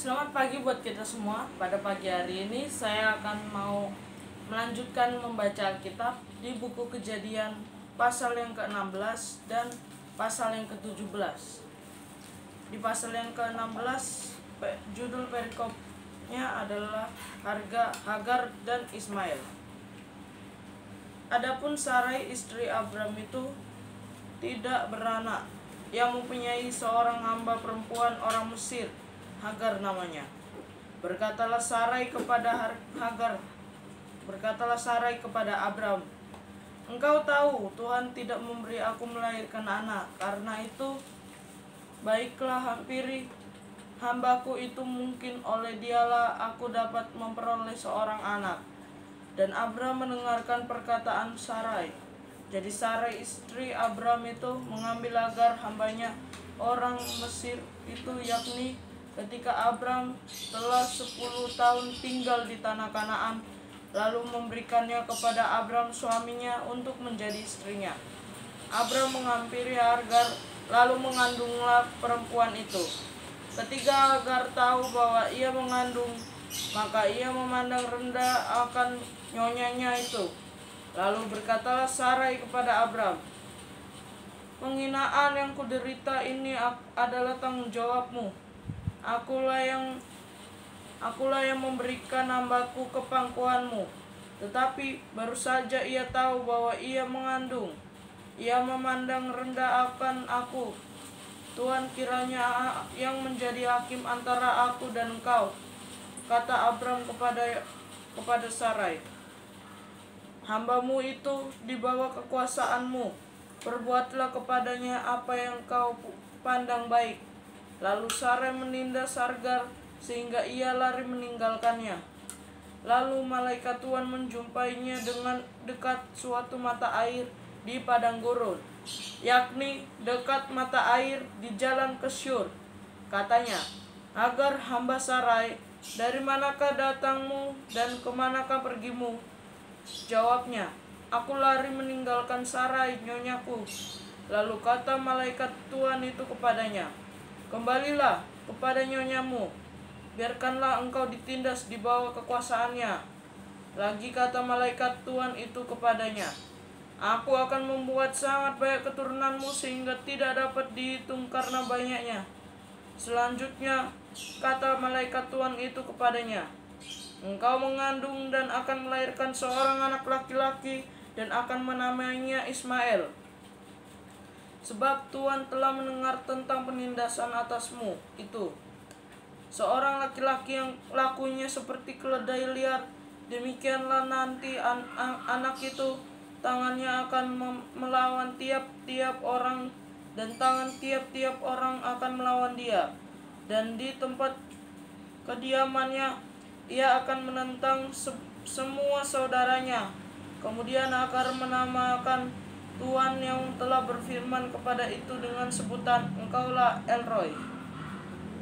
Selamat pagi buat kita semua. Pada pagi hari ini saya akan mau melanjutkan membaca Alkitab di buku Kejadian pasal yang ke-16 dan pasal yang ke-17. Di pasal yang ke-16 judul perikopnya adalah Hagar dan Ismail. Adapun Sarai istri Abram itu tidak beranak. Ia mempunyai seorang hamba perempuan orang Mesir, Hagar namanya. Berkatalah Sarai kepada Abram, "Engkau tahu Tuhan tidak memberi aku melahirkan anak. Karena itu, baiklah hampiri hambaku itu, mungkin oleh dialah aku dapat memperoleh seorang anak." Dan Abram mendengarkan perkataan Sarai. Jadi Sarai istri Abram itu mengambil Hagar hambanya orang Mesir itu, yakni ketika Abram telah 10 tahun tinggal di tanah Kanaan, lalu memberikannya kepada Abram suaminya untuk menjadi istrinya. Abram menghampiri Hagar, lalu mengandunglah perempuan itu. Ketika Hagar tahu bahwa ia mengandung, maka ia memandang rendah akan nyonyanya itu. Lalu berkatalah Sarai kepada Abram, "Penghinaan yang kuderita ini adalah tanggung jawabmu. Akulah yang memberikan hambaku ke pangkuanmu." Tetapi baru saja ia tahu bahwa ia mengandung, ia memandang rendah akan aku. "Tuhan kiranya yang menjadi hakim antara aku dan engkau," kata Abram kepada Sarai. "Hambamu itu di bawah kekuasaanmu. Perbuatlah kepadanya apa yang kau pandang baik." Lalu Sarai menindas Hagar sehingga ia lari meninggalkannya. Lalu malaikat Tuhan menjumpainya dengan dekat suatu mata air di padang gurun, yakni dekat mata air di jalan ke Syur. Katanya, "Hagar hamba Sarai, dari manakah datangmu dan kemanakah pergimu?" Jawabnya, "Aku lari meninggalkan Sarai nyonyaku." Lalu kata malaikat Tuhan itu kepadanya, "Kembalilah kepada nyonyamu, biarkanlah engkau ditindas di bawah kekuasaannya." Lagi kata malaikat Tuhan itu kepadanya, "Aku akan membuat sangat banyak keturunanmu sehingga tidak dapat dihitung karena banyaknya." Selanjutnya kata malaikat Tuhan itu kepadanya, "Engkau mengandung dan akan melahirkan seorang anak laki-laki dan akan menamainya Ismail. Sebab Tuhan telah mendengar tentang penindasan atasmu itu. Seorang laki-laki yang lakunya seperti keledai liar, demikianlah nanti anak itu tangannya akan melawan tiap-tiap orang, dan tangan tiap-tiap orang akan melawan dia. Dan di tempat kediamannya ia akan menentang semua saudaranya." Kemudian Hagar menamakan Tuhan yang telah berfirman kepada itu dengan sebutan, "Engkaulah Elroy."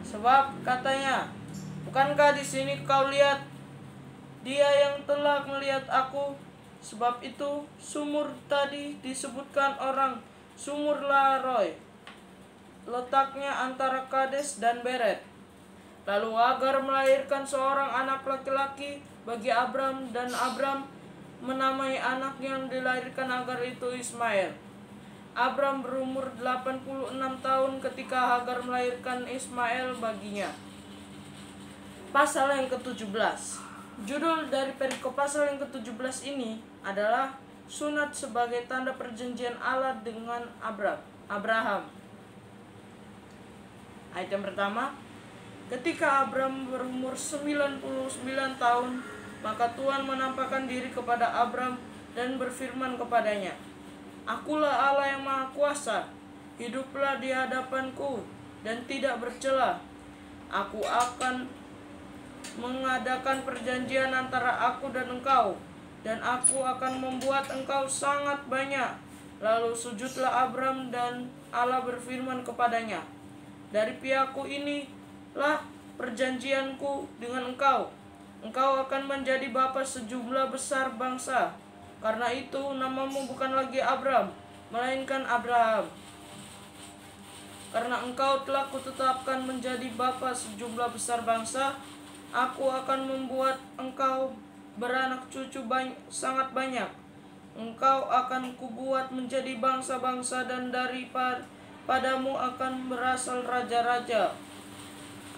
Sebab katanya, "Bukankah di sini kau lihat Dia yang telah melihat aku?" Sebab itu sumur tadi disebutkan orang Sumur Laroy, letaknya antara Kades dan Beret. Lalu Hagar melahirkan seorang anak laki-laki bagi Abram, dan Abram menamai anak yang dilahirkan Hagar itu Ismail. Abram berumur 86 tahun ketika Hagar melahirkan Ismail baginya. Pasal yang ke-17. Judul dari perikop pasal yang ke-17 ini adalah sunat sebagai tanda perjanjian Allah dengan Abraham. Ayat yang pertama, ketika Abram berumur 99 tahun, maka Tuhan menampakkan diri kepada Abram dan berfirman kepadanya, "Akulah Allah yang Maha Kuasa. Hiduplah di hadapanku dan tidak bercela. Aku akan mengadakan perjanjian antara aku dan engkau, dan aku akan membuat engkau sangat banyak." Lalu sujudlah Abram, dan Allah berfirman kepadanya, "Dari pihakku inilah perjanjianku dengan engkau. Engkau akan menjadi bapa sejumlah besar bangsa. Karena itu namamu bukan lagi Abram, melainkan Abraham. Karena engkau telah kutetapkan menjadi bapa sejumlah besar bangsa, aku akan membuat engkau beranak cucu sangat banyak. Engkau akan kubuat menjadi bangsa-bangsa, dan padamu akan berasal raja-raja.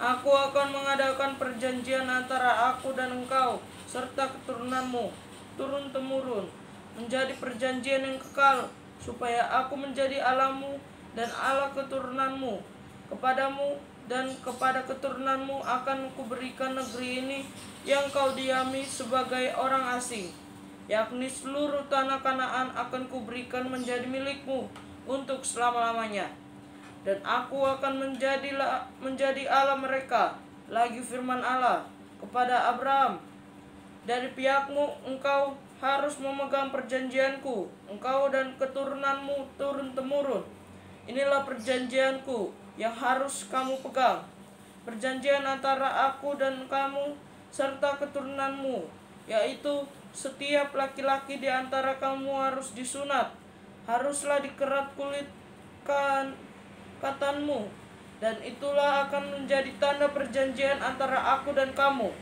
Aku akan mengadakan perjanjian antara aku dan engkau serta keturunanmu turun-temurun, menjadi perjanjian yang kekal, supaya aku menjadi Allahmu dan Allah keturunanmu. Kepadamu dan kepada keturunanmu akan kuberikan negeri ini yang kau diami sebagai orang asing, yakni seluruh tanah Kanaan akan kuberikan menjadi milikmu untuk selama-lamanya. Dan aku akan menjadi Allah mereka. Lagi firman Allah kepada Abraham, dari pihakmu engkau harus memegang perjanjianku, engkau dan keturunanmu turun-temurun. Inilah perjanjianku yang harus kamu pegang, perjanjian antara aku dan kamu serta keturunanmu, yaitu setiap laki-laki di antara kamu harus disunat, haruslah dikerat kulit katanmu, dan itulah akan menjadi tanda perjanjian antara aku dan kamu.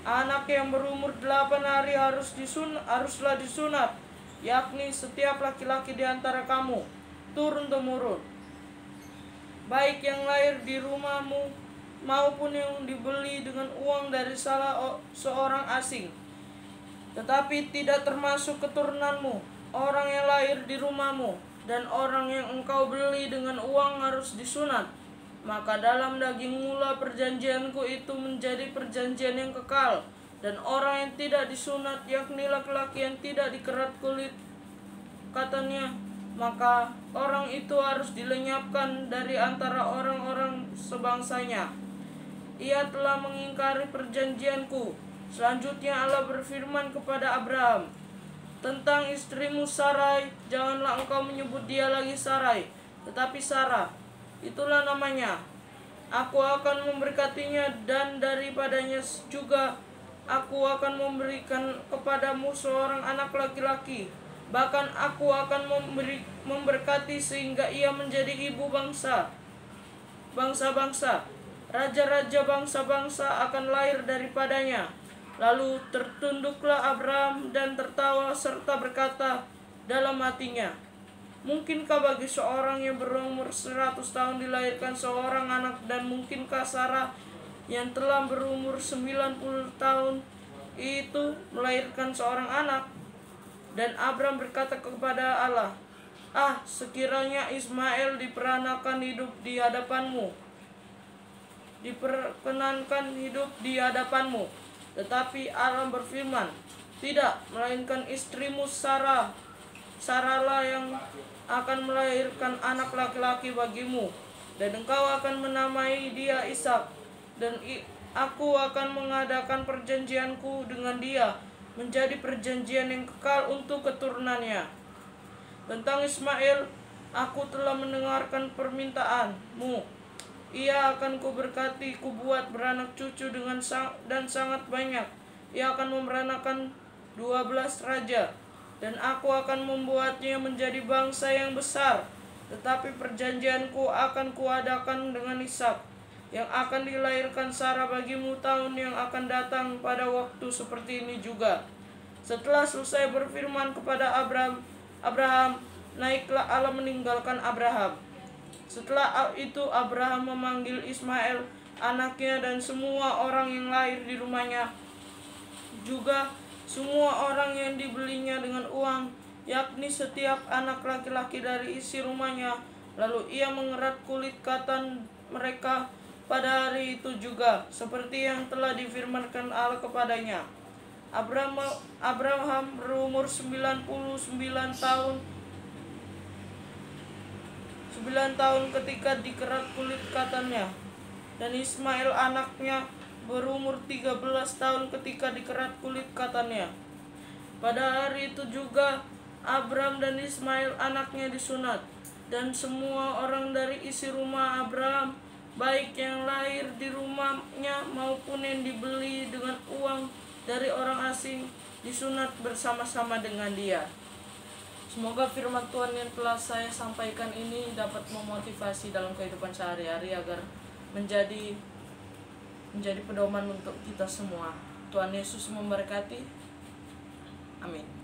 Anak yang berumur 8 hari haruslah disunat, yakni setiap laki-laki di antara kamu turun-temurun, baik yang lahir di rumahmu maupun yang dibeli dengan uang dari salah seorang asing, tetapi tidak termasuk keturunanmu, orang yang lahir di rumahmu dan orang yang engkau beli dengan uang harus disunat. Maka dalam dagingmu lah perjanjianku itu menjadi perjanjian yang kekal. Dan orang yang tidak disunat, yakni laki-laki yang tidak dikerat kulit katanya, maka orang itu harus dilenyapkan dari antara orang-orang sebangsanya. Ia telah mengingkari perjanjianku. Selanjutnya Allah berfirman kepada Abraham tentang istrimu Sarai, janganlah engkau menyebut dia lagi Sarai, tetapi Sarah, itulah namanya. Aku akan memberkatinya, dan daripadanya juga aku akan memberikan kepadamu seorang anak laki-laki. Bahkan aku akan memberkati sehingga ia menjadi ibu bangsa-bangsa. Raja-raja bangsa-bangsa akan lahir daripadanya. Lalu tertunduklah Abraham dan tertawa serta berkata dalam hatinya, mungkinkah bagi seorang yang berumur 100 tahun dilahirkan seorang anak, dan mungkinkah Sarah yang telah berumur 90 tahun itu melahirkan seorang anak? Dan Abraham berkata kepada Allah, sekiranya Ismail diperkenankan hidup di hadapanmu. Tetapi Allah berfirman, tidak, melainkan istrimu Sarahlah yang akan melahirkan anak laki-laki bagimu, dan engkau akan menamai dia Ishak, dan aku akan mengadakan perjanjianku dengan dia menjadi perjanjian yang kekal untuk keturunannya. Tentang Ismail, aku telah mendengarkan permintaanmu. Ia akan kuberkati, kubuat beranak cucu dan sangat banyak. Ia akan memberanakan 12 raja, dan aku akan membuatnya menjadi bangsa yang besar. Tetapi perjanjianku akan kuadakan dengan Ishak, yang akan dilahirkan Sarah bagimu tahun yang akan datang pada waktu seperti ini juga. Setelah selesai berfirman kepada Abraham, naiklah Allah meninggalkan Abraham. Setelah itu Abraham memanggil Ismail anaknya dan semua orang yang lahir di rumahnya, juga semua orang yang dibelinya dengan uang, yakni setiap anak laki-laki dari isi rumahnya. Lalu ia mengerat kulit katan mereka pada hari itu juga, seperti yang telah difirmankan Allah kepadanya. Abraham berumur 99 tahun ketika dikerat kulit katanya, dan Ismail anaknya berumur 13 tahun ketika dikerat kulit katanya. Pada hari itu juga Abraham dan Ismail anaknya disunat, dan semua orang dari isi rumah Abraham, baik yang lahir di rumahnya maupun yang dibeli dengan uang dari orang asing, disunat bersama-sama dengan dia. Semoga firman Tuhan yang telah saya sampaikan ini dapat memotivasi dalam kehidupan sehari-hari agar menjadi pedoman untuk kita semua. Tuhan Yesus memberkati. Amin.